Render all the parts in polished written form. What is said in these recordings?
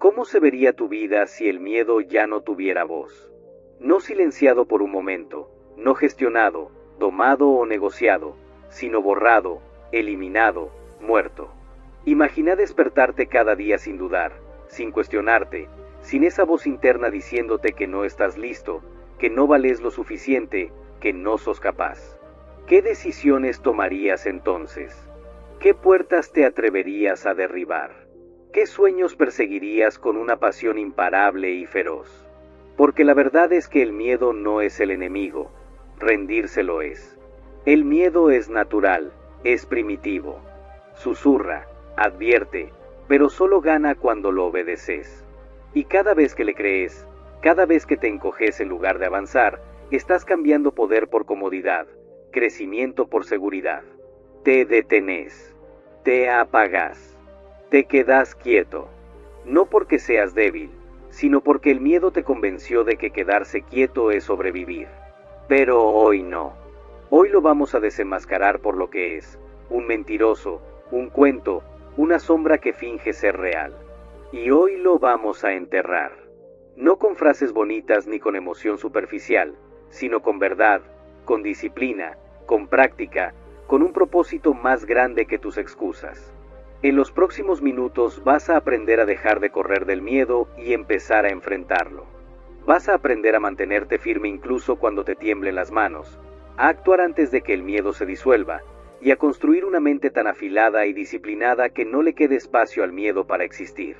¿Cómo se vería tu vida si el miedo ya no tuviera voz? No silenciado por un momento, no gestionado, domado o negociado, sino borrado, eliminado, muerto. Imagina despertarte cada día sin dudar, sin cuestionarte, sin esa voz interna diciéndote que no estás listo, que no vales lo suficiente, que no sos capaz. ¿Qué decisiones tomarías entonces? ¿Qué puertas te atreverías a derribar? ¿Qué sueños perseguirías con una pasión imparable y feroz? Porque la verdad es que el miedo no es el enemigo, rendirse lo es. El miedo es natural, es primitivo. Susurra, advierte, pero solo gana cuando lo obedeces. Y cada vez que le crees, cada vez que te encoges en lugar de avanzar, estás cambiando poder por comodidad, crecimiento por seguridad. Te detenés, te apagás, te quedás quieto. No porque seas débil, sino porque el miedo te convenció de que quedarse quieto es sobrevivir. Pero hoy no. Hoy lo vamos a desenmascarar por lo que es, un mentiroso, un cuento, una sombra que finge ser real. Y hoy lo vamos a enterrar. No con frases bonitas ni con emoción superficial, sino con verdad, con disciplina, con práctica, con un propósito más grande que tus excusas. En los próximos minutos vas a aprender a dejar de correr del miedo y empezar a enfrentarlo. Vas a aprender a mantenerte firme incluso cuando te tiemblen las manos, a actuar antes de que el miedo se disuelva, y a construir una mente tan afilada y disciplinada que no le quede espacio al miedo para existir.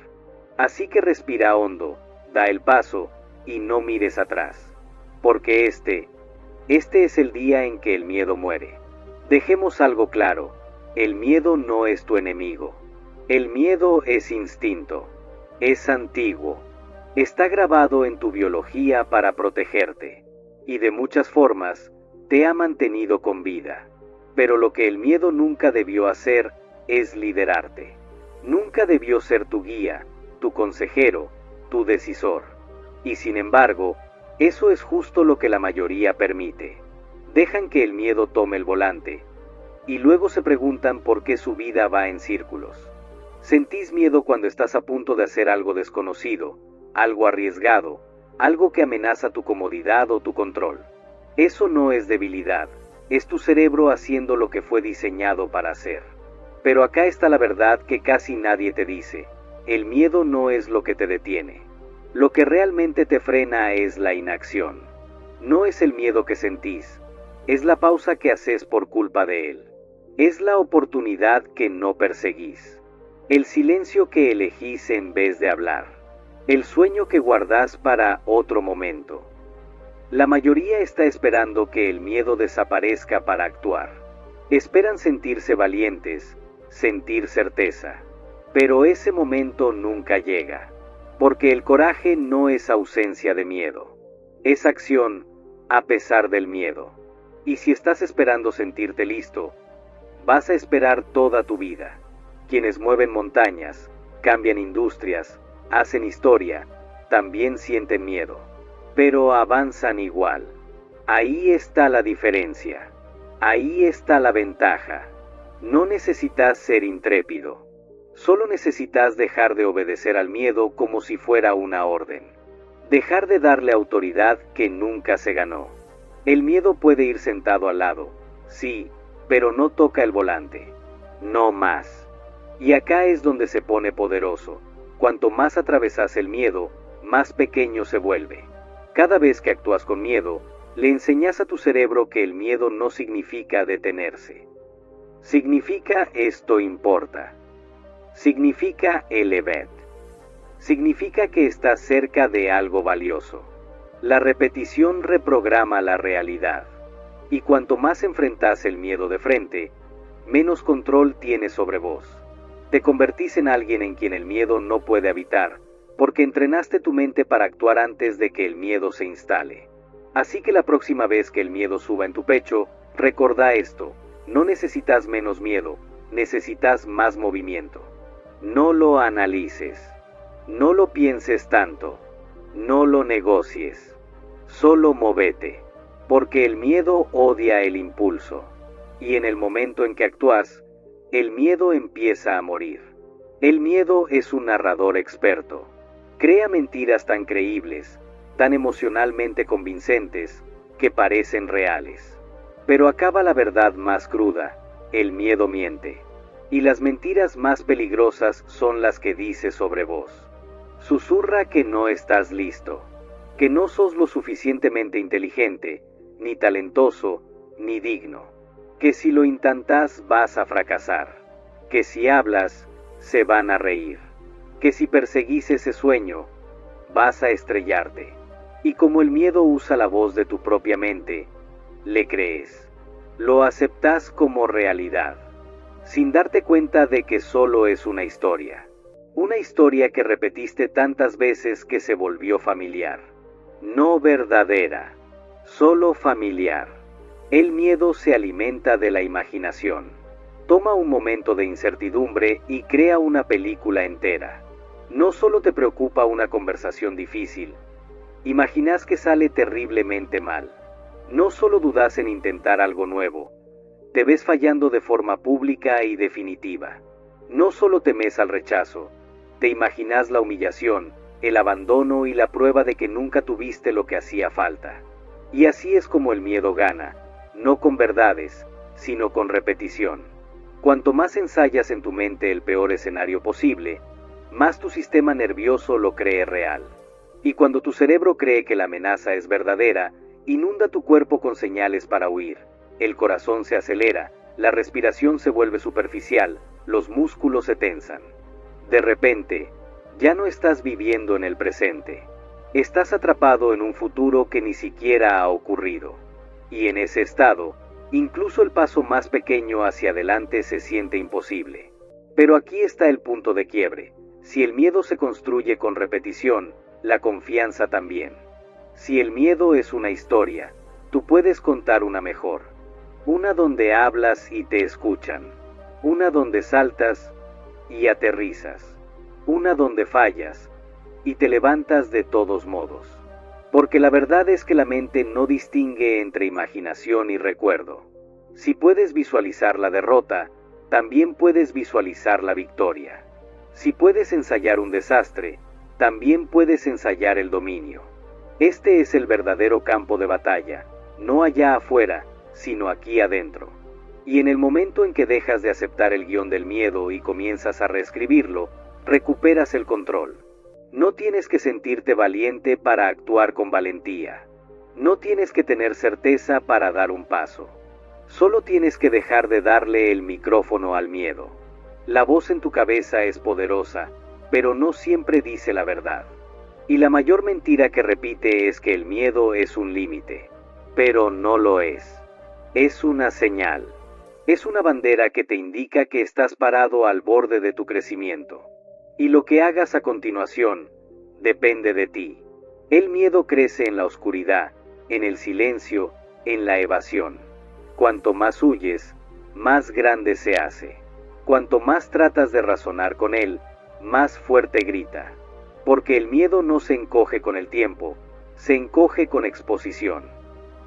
Así que respira hondo, da el paso, y no mires atrás. Porque este es el día en que el miedo muere. Dejemos algo claro, el miedo no es tu enemigo. El miedo es instinto, es antiguo, está grabado en tu biología para protegerte, y de muchas formas te ha mantenido con vida. Pero lo que el miedo nunca debió hacer es liderarte. Nunca debió ser tu guía, tu consejero, tu decisor. Y sin embargo, eso es justo lo que la mayoría permite. Dejan que el miedo tome el volante, y luego se preguntan por qué su vida va en círculos. Sentís miedo cuando estás a punto de hacer algo desconocido, algo arriesgado, algo que amenaza tu comodidad o tu control. Eso no es debilidad, es tu cerebro haciendo lo que fue diseñado para hacer. Pero acá está la verdad que casi nadie te dice. El miedo no es lo que te detiene. Lo que realmente te frena es la inacción. No es el miedo que sentís, es la pausa que haces por culpa de él. Es la oportunidad que no perseguís. El silencio que elegís en vez de hablar. El sueño que guardás para otro momento. La mayoría está esperando que el miedo desaparezca para actuar. Esperan sentirse valientes, sentir certeza. Pero ese momento nunca llega. Porque el coraje no es ausencia de miedo. Es acción a pesar del miedo. Y si estás esperando sentirte listo, vas a esperar toda tu vida. Quienes mueven montañas, cambian industrias, hacen historia, también sienten miedo. Pero avanzan igual. Ahí está la diferencia. Ahí está la ventaja. No necesitas ser intrépido. Solo necesitas dejar de obedecer al miedo como si fuera una orden. Dejar de darle autoridad que nunca se ganó. El miedo puede ir sentado al lado, sí, pero no toca el volante. No más. Y acá es donde se pone poderoso. Cuanto más atravesas el miedo, más pequeño se vuelve. Cada vez que actúas con miedo, le enseñas a tu cerebro que el miedo no significa detenerse. Significa esto importa. Significa elevar. Significa que estás cerca de algo valioso. La repetición reprograma la realidad. Y cuanto más enfrentas el miedo de frente, menos control tienes sobre vos. Te convertís en alguien en quien el miedo no puede habitar, porque entrenaste tu mente para actuar antes de que el miedo se instale. Así que la próxima vez que el miedo suba en tu pecho, recordá esto: no necesitas menos miedo, necesitas más movimiento. No lo analices, no lo pienses tanto, no lo negocies, solo movete, porque el miedo odia el impulso, y en el momento en que actúas, el miedo empieza a morir. El miedo es un narrador experto. Crea mentiras tan creíbles, tan emocionalmente convincentes, que parecen reales. Pero acaba la verdad más cruda: el miedo miente. Y las mentiras más peligrosas son las que dice sobre vos. Susurra que no estás listo, que no sos lo suficientemente inteligente, ni talentoso, ni digno, que si lo intentás vas a fracasar, que si hablas, se van a reír, que si perseguís ese sueño, vas a estrellarte. Y como el miedo usa la voz de tu propia mente, le crees, lo aceptás como realidad, sin darte cuenta de que solo es una historia que repetiste tantas veces que se volvió familiar. No verdadera, solo familiar. El miedo se alimenta de la imaginación. Toma un momento de incertidumbre y crea una película entera. No solo te preocupa una conversación difícil, imaginás que sale terriblemente mal. No solo dudas en intentar algo nuevo, te ves fallando de forma pública y definitiva. No solo temes al rechazo, te imaginas la humillación, el abandono y la prueba de que nunca tuviste lo que hacía falta. Y así es como el miedo gana, no con verdades, sino con repetición. Cuanto más ensayas en tu mente el peor escenario posible, más tu sistema nervioso lo cree real. Y cuando tu cerebro cree que la amenaza es verdadera, inunda tu cuerpo con señales para huir. El corazón se acelera, la respiración se vuelve superficial, los músculos se tensan. De repente, ya no estás viviendo en el presente. Estás atrapado en un futuro que ni siquiera ha ocurrido. Y en ese estado, incluso el paso más pequeño hacia adelante se siente imposible. Pero aquí está el punto de quiebre. Si el miedo se construye con repetición, la confianza también. Si el miedo es una historia, tú puedes contar una mejor. Una donde hablas y te escuchan. Una donde saltas y aterrizas. Una donde fallas y te levantas de todos modos. Porque la verdad es que la mente no distingue entre imaginación y recuerdo. Si puedes visualizar la derrota, también puedes visualizar la victoria. Si puedes ensayar un desastre, también puedes ensayar el dominio. Este es el verdadero campo de batalla, no allá afuera, sino aquí adentro. Y en el momento en que dejas de aceptar el guión del miedo y comienzas a reescribirlo, recuperas el control. No tienes que sentirte valiente para actuar con valentía. No tienes que tener certeza para dar un paso. Solo tienes que dejar de darle el micrófono al miedo. La voz en tu cabeza es poderosa, pero no siempre dice la verdad. Y la mayor mentira que repite es que el miedo es un límite. Pero no lo es. Es una señal. Es una bandera que te indica que estás parado al borde de tu crecimiento. Y lo que hagas a continuación, depende de ti. El miedo crece en la oscuridad, en el silencio, en la evasión. Cuanto más huyes, más grande se hace. Cuanto más tratas de razonar con él, más fuerte grita. Porque el miedo no se encoge con el tiempo, se encoge con exposición.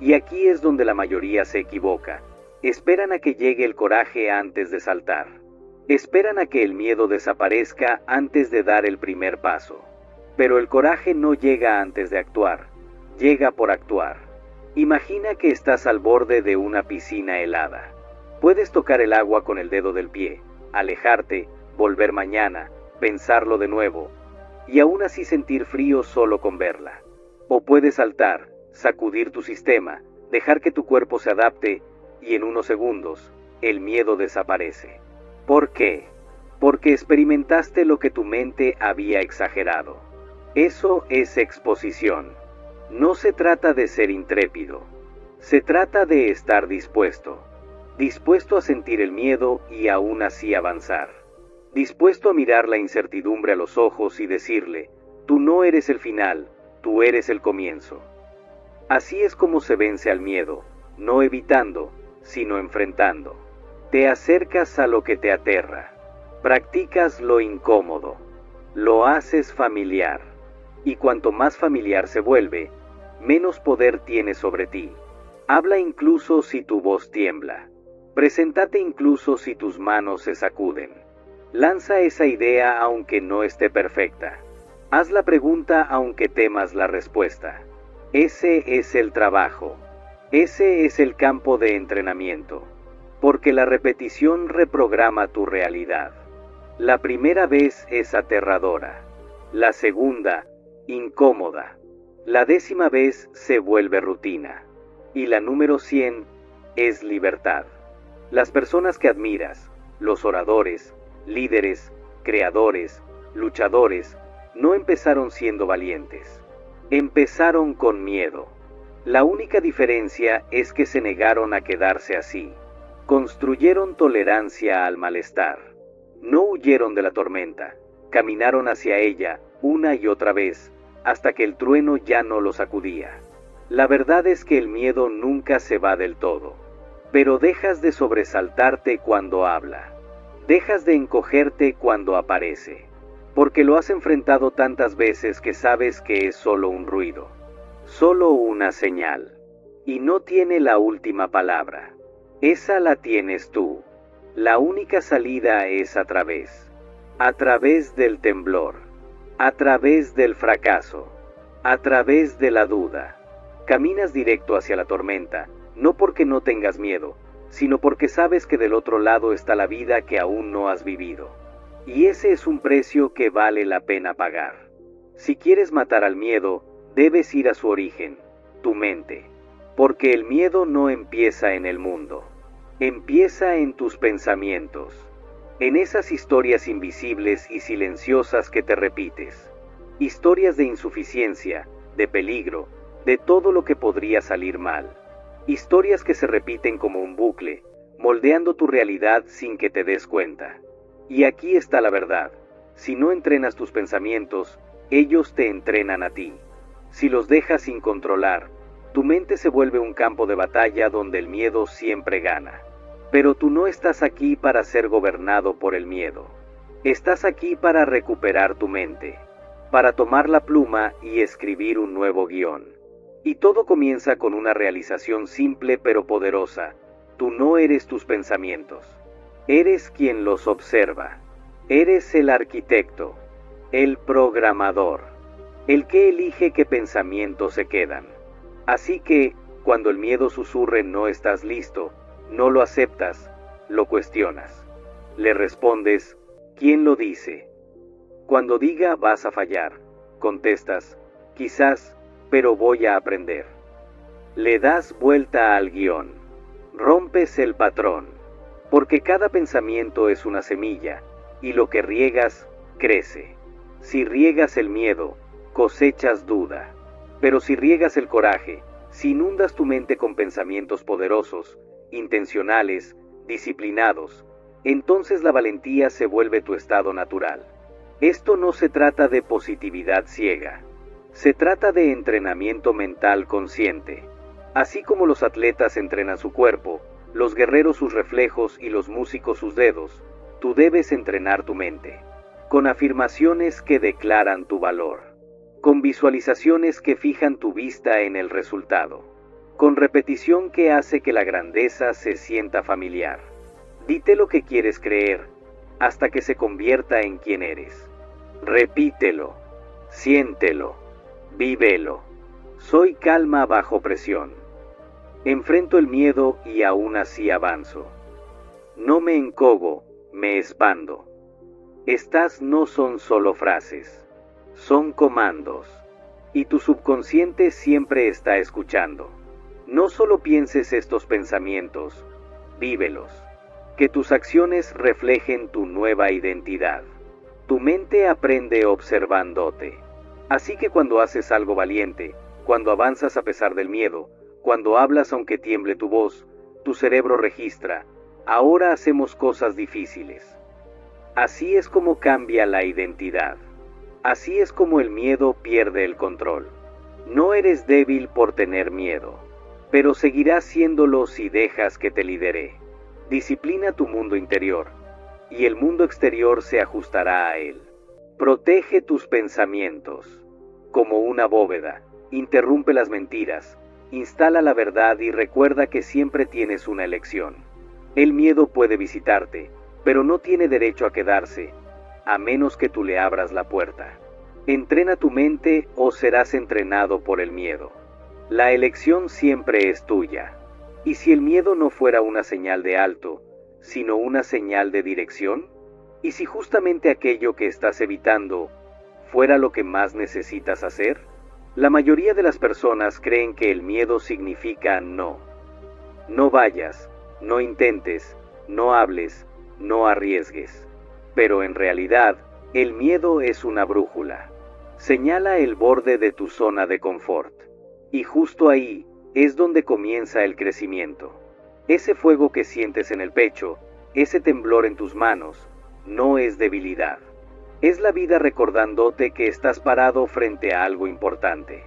Y aquí es donde la mayoría se equivoca. Esperan a que llegue el coraje antes de saltar. Esperan a que el miedo desaparezca antes de dar el primer paso. Pero el coraje no llega antes de actuar, llega por actuar. Imagina que estás al borde de una piscina helada. Puedes tocar el agua con el dedo del pie, alejarte, volver mañana, pensarlo de nuevo, y aún así sentir frío solo con verla. O puedes saltar, sacudir tu sistema, dejar que tu cuerpo se adapte, y en unos segundos, el miedo desaparece. ¿Por qué? Porque experimentaste lo que tu mente había exagerado. Eso es exposición. No se trata de ser intrépido. Se trata de estar dispuesto. Dispuesto a sentir el miedo y aún así avanzar. Dispuesto a mirar la incertidumbre a los ojos y decirle, tú no eres el final, tú eres el comienzo. Así es como se vence al miedo, no evitando, sino enfrentando. Te acercas a lo que te aterra. Practicas lo incómodo. Lo haces familiar. Y cuanto más familiar se vuelve, menos poder tiene sobre ti. Habla incluso si tu voz tiembla. Preséntate incluso si tus manos se sacuden. Lanza esa idea aunque no esté perfecta. Haz la pregunta aunque temas la respuesta. Ese es el trabajo. Ese es el campo de entrenamiento. Porque la repetición reprograma tu realidad. La primera vez es aterradora. La segunda, incómoda. La 10ª vez se vuelve rutina. Y la número 100 es libertad. Las personas que admiras, los oradores, líderes, creadores, luchadores, no empezaron siendo valientes. Empezaron con miedo. La única diferencia es que se negaron a quedarse así. Construyeron tolerancia al malestar. No huyeron de la tormenta. Caminaron hacia ella una y otra vez, hasta que el trueno ya no los sacudía. La verdad es que el miedo nunca se va del todo. Pero dejas de sobresaltarte cuando habla. Dejas de encogerte cuando aparece. Porque lo has enfrentado tantas veces que sabes que es solo un ruido. Solo una señal. Y no tiene la última palabra. Esa la tienes tú. La única salida es a través del temblor, a través del fracaso, a través de la duda. Caminas directo hacia la tormenta, no porque no tengas miedo, sino porque sabes que del otro lado está la vida que aún no has vivido. Y ese es un precio que vale la pena pagar. Si quieres matar al miedo, debes ir a su origen, tu mente. Porque el miedo no empieza en el mundo. Empieza en tus pensamientos. En esas historias invisibles y silenciosas que te repites. Historias de insuficiencia, de peligro, de todo lo que podría salir mal. Historias que se repiten como un bucle, moldeando tu realidad sin que te des cuenta. Y aquí está la verdad. Si no entrenas tus pensamientos, ellos te entrenan a ti. Si los dejas sin controlar, tu mente se vuelve un campo de batalla donde el miedo siempre gana. Pero tú no estás aquí para ser gobernado por el miedo. Estás aquí para recuperar tu mente, para tomar la pluma y escribir un nuevo guión. Y todo comienza con una realización simple pero poderosa. Tú no eres tus pensamientos. Eres quien los observa. Eres el arquitecto, el programador, el que elige qué pensamientos se quedan. Así que, cuando el miedo susurre no estás listo, no lo aceptas, lo cuestionas. Le respondes, ¿quién lo dice? Cuando diga vas a fallar, contestas, quizás, pero voy a aprender. Le das vuelta al guión. Rompes el patrón. Porque cada pensamiento es una semilla, y lo que riegas, crece. Si riegas el miedo, cosechas duda. Pero si riegas el coraje, si inundas tu mente con pensamientos poderosos, intencionales, disciplinados, entonces la valentía se vuelve tu estado natural. Esto no se trata de positividad ciega. Se trata de entrenamiento mental consciente. Así como los atletas entrenan su cuerpo, los guerreros sus reflejos y los músicos sus dedos, tú debes entrenar tu mente. Con afirmaciones que declaran tu valor. Con visualizaciones que fijan tu vista en el resultado. Con repetición que hace que la grandeza se sienta familiar. Dite lo que quieres creer, hasta que se convierta en quien eres. Repítelo, siéntelo, vívelo. Soy calma bajo presión. Enfrento el miedo y aún así avanzo. No me encogo, me expando. Estas no son solo frases, son comandos. Y tu subconsciente siempre está escuchando. No solo pienses estos pensamientos, vívelos. Que tus acciones reflejen tu nueva identidad. Tu mente aprende observándote. Así que cuando haces algo valiente, cuando avanzas a pesar del miedo, cuando hablas aunque tiemble tu voz, tu cerebro registra, ahora hacemos cosas difíciles. Así es como cambia la identidad. Así es como el miedo pierde el control. No eres débil por tener miedo, pero seguirás siéndolo si dejas que te lidere. Disciplina tu mundo interior, y el mundo exterior se ajustará a él. Protege tus pensamientos. Como una bóveda, interrumpe las mentiras, instala la verdad y recuerda que siempre tienes una elección. El miedo puede visitarte, pero no tiene derecho a quedarse, a menos que tú le abras la puerta. Entrena tu mente o serás entrenado por el miedo. La elección siempre es tuya. ¿Y si el miedo no fuera una señal de alto, sino una señal de dirección? ¿Y si justamente aquello que estás evitando fuera lo que más necesitas hacer? La mayoría de las personas creen que el miedo significa no. No vayas, no intentes, no hables, no arriesgues. Pero en realidad, el miedo es una brújula. Señala el borde de tu zona de confort. Y justo ahí es donde comienza el crecimiento. Ese fuego que sientes en el pecho, ese temblor en tus manos, no es debilidad. Es la vida recordándote que estás parado frente a algo importante.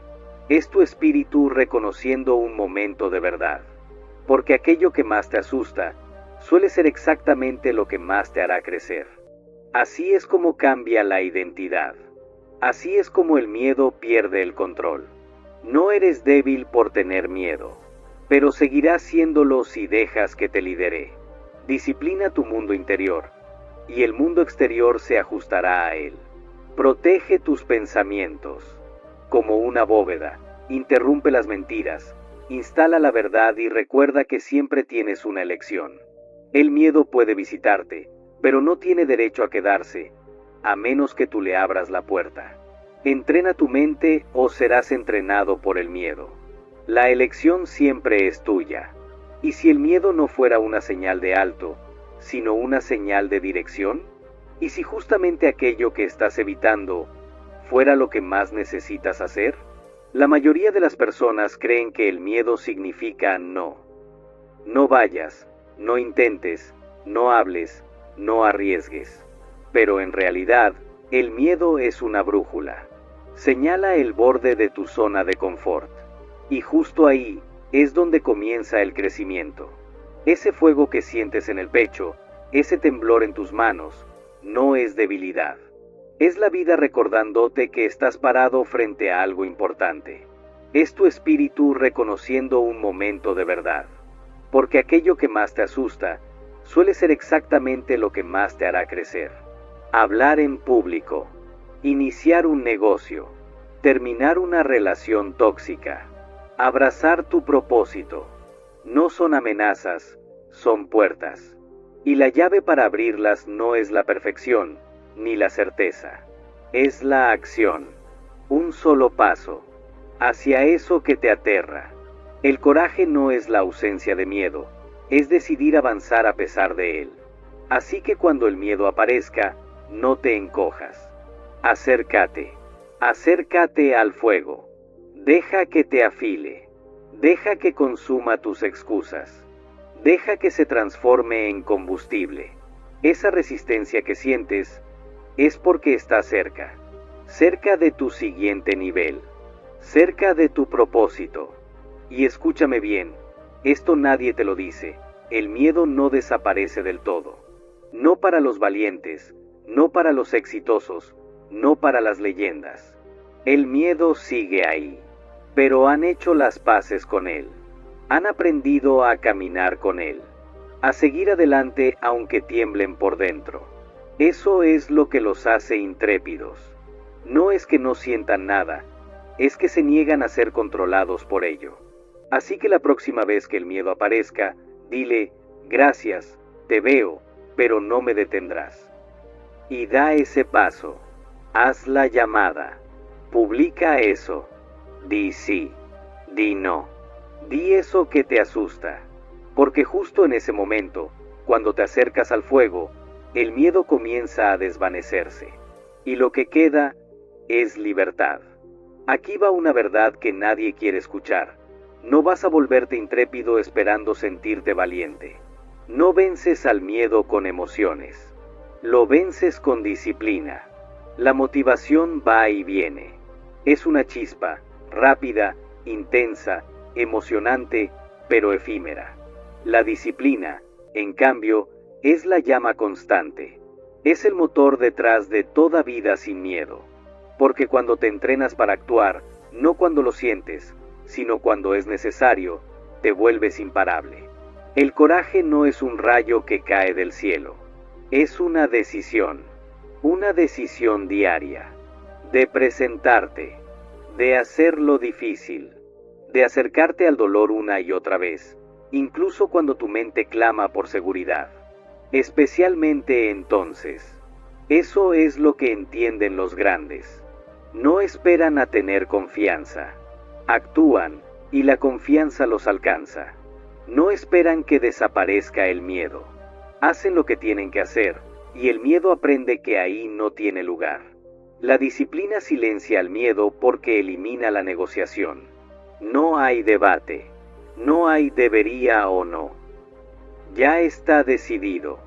Es tu espíritu reconociendo un momento de verdad. Porque aquello que más te asusta, suele ser exactamente lo que más te hará crecer. Así es como cambia la identidad. Así es como el miedo pierde el control. No eres débil por tener miedo, pero seguirás siéndolo si dejas que te lidere. Disciplina tu mundo interior, y el mundo exterior se ajustará a él. Protege tus pensamientos. Como una bóveda, interrumpe las mentiras, instala la verdad y recuerda que siempre tienes una elección. El miedo puede visitarte, pero no tiene derecho a quedarse, a menos que tú le abras la puerta. Entrena tu mente o serás entrenado por el miedo. La elección siempre es tuya. ¿Y si el miedo no fuera una señal de alto, sino una señal de dirección? ¿Y si justamente aquello que estás evitando fuera lo que más necesitas hacer? La mayoría de las personas creen que el miedo significa no. No vayas, no intentes, no hables, no arriesgues. Pero en realidad, el miedo es una brújula. Señala el borde de tu zona de confort. Y justo ahí es donde comienza el crecimiento. Ese fuego que sientes en el pecho, ese temblor en tus manos, no es debilidad. Es la vida recordándote que estás parado frente a algo importante. Es tu espíritu reconociendo un momento de verdad. Porque aquello que más te asusta, suele ser exactamente lo que más te hará crecer. Hablar en público, iniciar un negocio, terminar una relación tóxica, abrazar tu propósito. No son amenazas, son puertas. Y la llave para abrirlas no es la perfección, ni la certeza. Es la acción. Un solo paso hacia eso que te aterra. El coraje no es la ausencia de miedo, es decidir avanzar a pesar de él. Así que cuando el miedo aparezca, no te encojas. Acércate. Acércate al fuego. Deja que te afile. Deja que consuma tus excusas. Deja que se transforme en combustible. Esa resistencia que sientes es porque está cerca. Cerca de tu siguiente nivel. Cerca de tu propósito. Y escúchame bien, esto nadie te lo dice. El miedo no desaparece del todo. No para los valientes, no para los exitosos, no para las leyendas. El miedo sigue ahí, pero han hecho las paces con él. Han aprendido a caminar con él, a seguir adelante aunque tiemblen por dentro. Eso es lo que los hace intrépidos. No es que no sientan nada, es que se niegan a ser controlados por ello. Así que la próxima vez que el miedo aparezca, dile, gracias, te veo, pero no me detendrás. Y da ese paso. Haz la llamada. Publica eso. Di sí. Di no. Di eso que te asusta. Porque justo en ese momento, cuando te acercas al fuego, el miedo comienza a desvanecerse. Y lo que queda es libertad. Aquí va una verdad que nadie quiere escuchar. No vas a volverte intrépido esperando sentirte valiente. No vences al miedo con emociones. Lo vences con disciplina. La motivación va y viene. Es una chispa, rápida, intensa, emocionante, pero efímera. La disciplina, en cambio, es la llama constante. Es el motor detrás de toda vida sin miedo. Porque cuando te entrenas para actuar, no cuando lo sientes, sino cuando es necesario, te vuelves imparable. El coraje no es un rayo que cae del cielo. Es una decisión diaria. de presentarte, de hacerlo difícil, de acercarte al dolor una y otra vez, incluso cuando tu mente clama por seguridad. Especialmente entonces. Eso es lo que entienden los grandes. No esperan a tener confianza. Actúan, y la confianza los alcanza. No esperan que desaparezca el miedo. Hacen lo que tienen que hacer, y el miedo aprende que ahí no tiene lugar. La disciplina silencia al miedo porque elimina la negociación. No hay debate. No hay debería o no. Ya está decidido.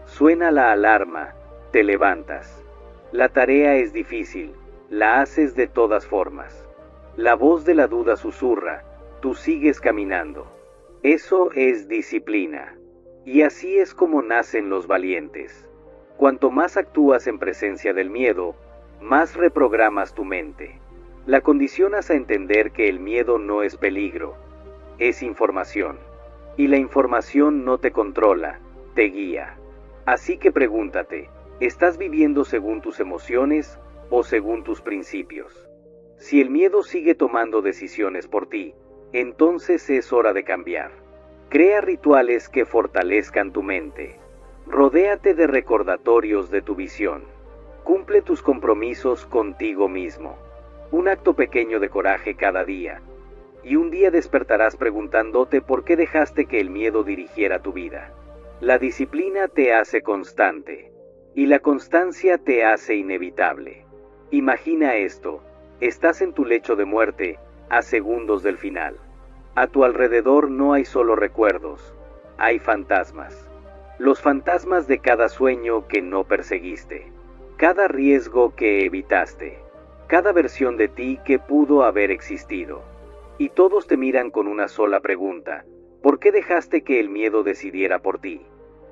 Suena la alarma, te levantas. La tarea es difícil, la haces de todas formas. La voz de la duda susurra, tú sigues caminando. Eso es disciplina. Y así es como nacen los valientes. Cuanto más actúas en presencia del miedo, más reprogramas tu mente. La condicionas a entender que el miedo no es peligro, es información. Y la información no te controla, te guía. Así que pregúntate, ¿estás viviendo según tus emociones o según tus principios? Si el miedo sigue tomando decisiones por ti, entonces es hora de cambiar. Crea rituales que fortalezcan tu mente. Rodéate de recordatorios de tu visión. Cumple tus compromisos contigo mismo. Un acto pequeño de coraje cada día. Y un día despertarás preguntándote por qué dejaste que el miedo dirigiera tu vida. La disciplina te hace constante. Y la constancia te hace inevitable. Imagina esto. Estás en tu lecho de muerte, a segundos del final. A tu alrededor no hay solo recuerdos, hay fantasmas. Los fantasmas de cada sueño que no perseguiste, cada riesgo que evitaste, cada versión de ti que pudo haber existido. Y todos te miran con una sola pregunta: ¿por qué dejaste que el miedo decidiera por ti?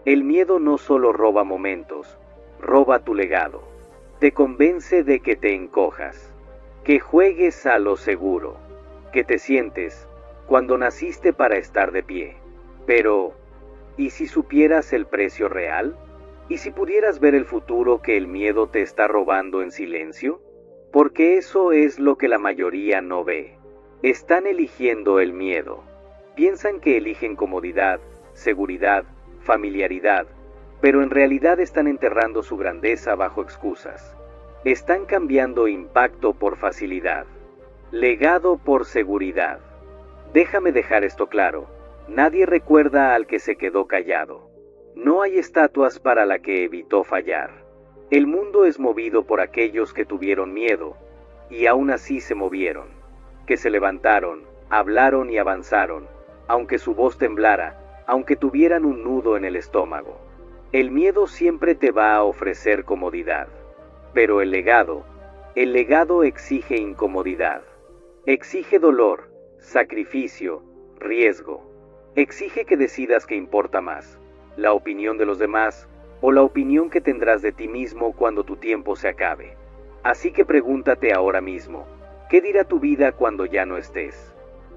El miedo no solo roba momentos, roba tu legado. Te convence de que te encojas, que juegues a lo seguro, que te sientes cuando naciste para estar de pie. Pero, ¿y si supieras el precio real? ¿Y si pudieras ver el futuro que el miedo te está robando en silencio? Porque eso es lo que la mayoría no ve. Están eligiendo el miedo. Piensan que eligen comodidad, seguridad, familiaridad, pero en realidad están enterrando su grandeza bajo excusas. Están cambiando impacto por facilidad, legado por seguridad. Déjame dejar esto claro, nadie recuerda al que se quedó callado. No hay estatuas para la que evitó fallar. El mundo es movido por aquellos que tuvieron miedo, y aún así se movieron, que se levantaron, hablaron y avanzaron, aunque su voz temblara, aunque tuvieran un nudo en el estómago. El miedo siempre te va a ofrecer comodidad, pero el legado exige incomodidad, exige dolor, sacrificio, riesgo. Exige que decidas qué importa más, la opinión de los demás o la opinión que tendrás de ti mismo cuando tu tiempo se acabe. Así que pregúntate ahora mismo, ¿qué dirá tu vida cuando ya no estés?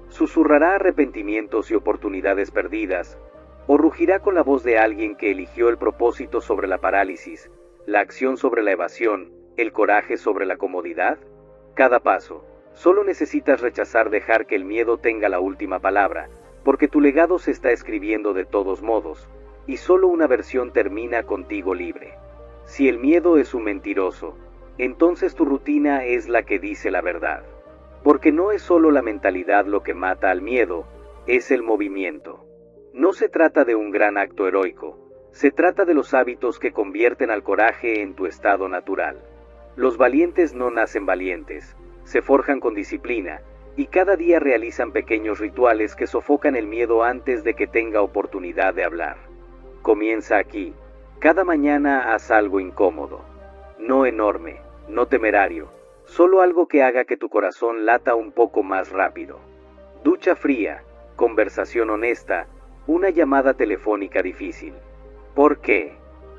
¿Susurrará arrepentimientos y oportunidades perdidas? ¿O rugirá con la voz de alguien que eligió el propósito sobre la parálisis, la acción sobre la evasión, el coraje sobre la comodidad? Cada paso. Solo necesitas rechazar dejar que el miedo tenga la última palabra, porque tu legado se está escribiendo de todos modos, y solo una versión termina contigo libre. Si el miedo es un mentiroso, entonces tu rutina es la que dice la verdad. Porque no es solo la mentalidad lo que mata al miedo, es el movimiento. No se trata de un gran acto heroico, se trata de los hábitos que convierten al coraje en tu estado natural. Los valientes no nacen valientes, se forjan con disciplina, y cada día realizan pequeños rituales que sofocan el miedo antes de que tenga oportunidad de hablar. Comienza aquí. Cada mañana haz algo incómodo. No enorme, no temerario, solo algo que haga que tu corazón lata un poco más rápido. Ducha fría, conversación honesta, una llamada telefónica difícil. ¿Por qué?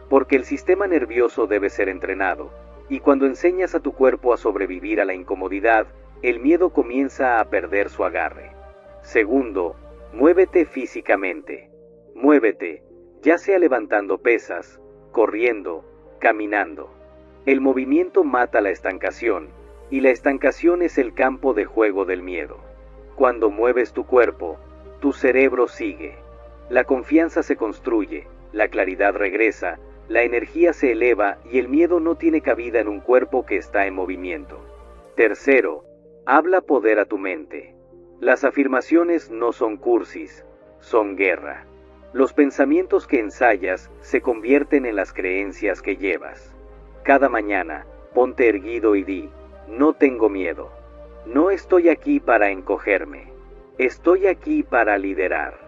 Porque el sistema nervioso debe ser entrenado. Y cuando enseñas a tu cuerpo a sobrevivir a la incomodidad, el miedo comienza a perder su agarre. Segundo, muévete físicamente. Muévete, ya sea levantando pesas, corriendo, caminando. El movimiento mata la estancación, y la estancación es el campo de juego del miedo. Cuando mueves tu cuerpo, tu cerebro sigue. La confianza se construye, la claridad regresa, la energía se eleva y el miedo no tiene cabida en un cuerpo que está en movimiento. Tercero, habla poder a tu mente. Las afirmaciones no son cursis, son guerra. Los pensamientos que ensayas se convierten en las creencias que llevas. Cada mañana, ponte erguido y di, no tengo miedo. No estoy aquí para encogerme. Estoy aquí para liderar.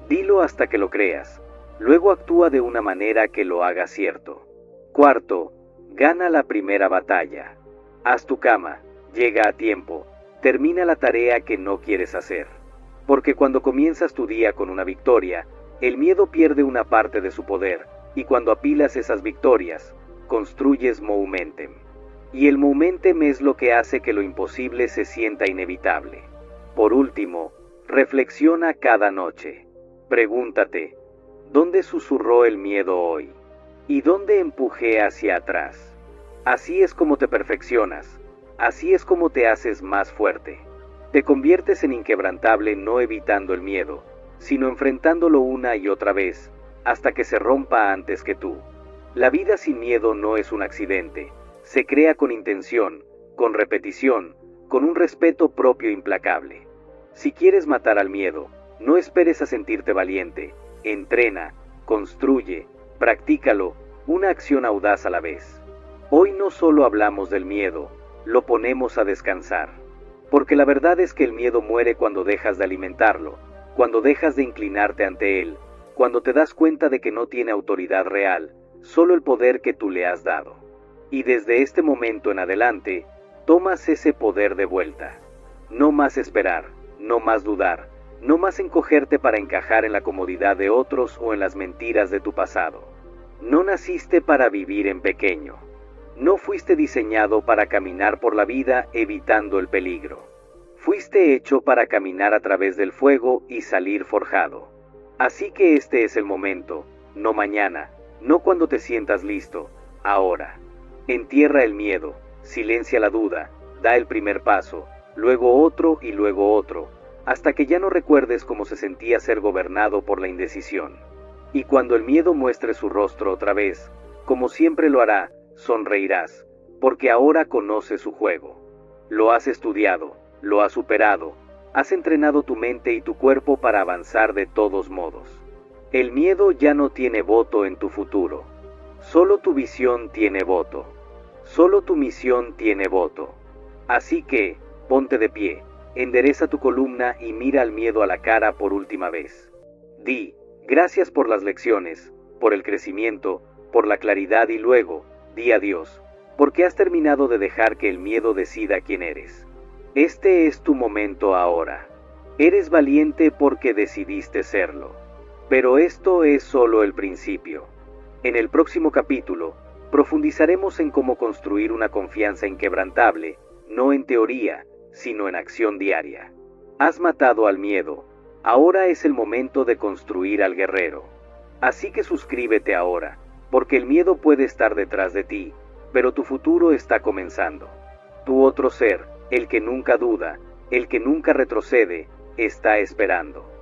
Dilo hasta que lo creas. Luego actúa de una manera que lo haga cierto. Cuarto, gana la primera batalla. Haz tu cama, llega a tiempo, termina la tarea que no quieres hacer. Porque cuando comienzas tu día con una victoria, el miedo pierde una parte de su poder, y cuando apilas esas victorias, construyes momentum. Y el momentum es lo que hace que lo imposible se sienta inevitable. Por último, reflexiona cada noche. Pregúntate, ¿dónde susurró el miedo hoy? ¿Y dónde empujé hacia atrás? Así es como te perfeccionas, así es como te haces más fuerte. Te conviertes en inquebrantable no evitando el miedo, sino enfrentándolo una y otra vez, hasta que se rompa antes que tú. La vida sin miedo no es un accidente, se crea con intención, con repetición, con un respeto propio implacable. Si quieres matar al miedo, no esperes a sentirte valiente, entrena, construye, practícalo, una acción audaz a la vez. Hoy no solo hablamos del miedo, lo ponemos a descansar. Porque la verdad es que el miedo muere cuando dejas de alimentarlo, cuando dejas de inclinarte ante él, cuando te das cuenta de que no tiene autoridad real, solo el poder que tú le has dado. Y desde este momento en adelante, tomas ese poder de vuelta. No más esperar, no más dudar, no más encogerte para encajar en la comodidad de otros o en las mentiras de tu pasado. No naciste para vivir en pequeño. No fuiste diseñado para caminar por la vida evitando el peligro. Fuiste hecho para caminar a través del fuego y salir forjado. Así que este es el momento, no mañana, no cuando te sientas listo, ahora. Entierra el miedo, silencia la duda, da el primer paso, luego otro y luego otro, hasta que ya no recuerdes cómo se sentía ser gobernado por la indecisión. Y cuando el miedo muestre su rostro otra vez, como siempre lo hará, sonreirás, porque ahora conoces su juego. Lo has estudiado, lo has superado, has entrenado tu mente y tu cuerpo para avanzar de todos modos. El miedo ya no tiene voto en tu futuro. Solo tu visión tiene voto. Solo tu misión tiene voto. Así que, ponte de pie, endereza tu columna y mira al miedo a la cara por última vez. Di, gracias por las lecciones, por el crecimiento, por la claridad y luego, di adiós, porque has terminado de dejar que el miedo decida quién eres. Este es tu momento ahora. Eres valiente porque decidiste serlo. Pero esto es solo el principio. En el próximo capítulo, profundizaremos en cómo construir una confianza inquebrantable, no en teoría, sino en acción diaria. Has matado al miedo, ahora es el momento de construir al guerrero. Así que suscríbete ahora, porque el miedo puede estar detrás de ti, pero tu futuro está comenzando. Tu otro ser, el que nunca duda, el que nunca retrocede, está esperando.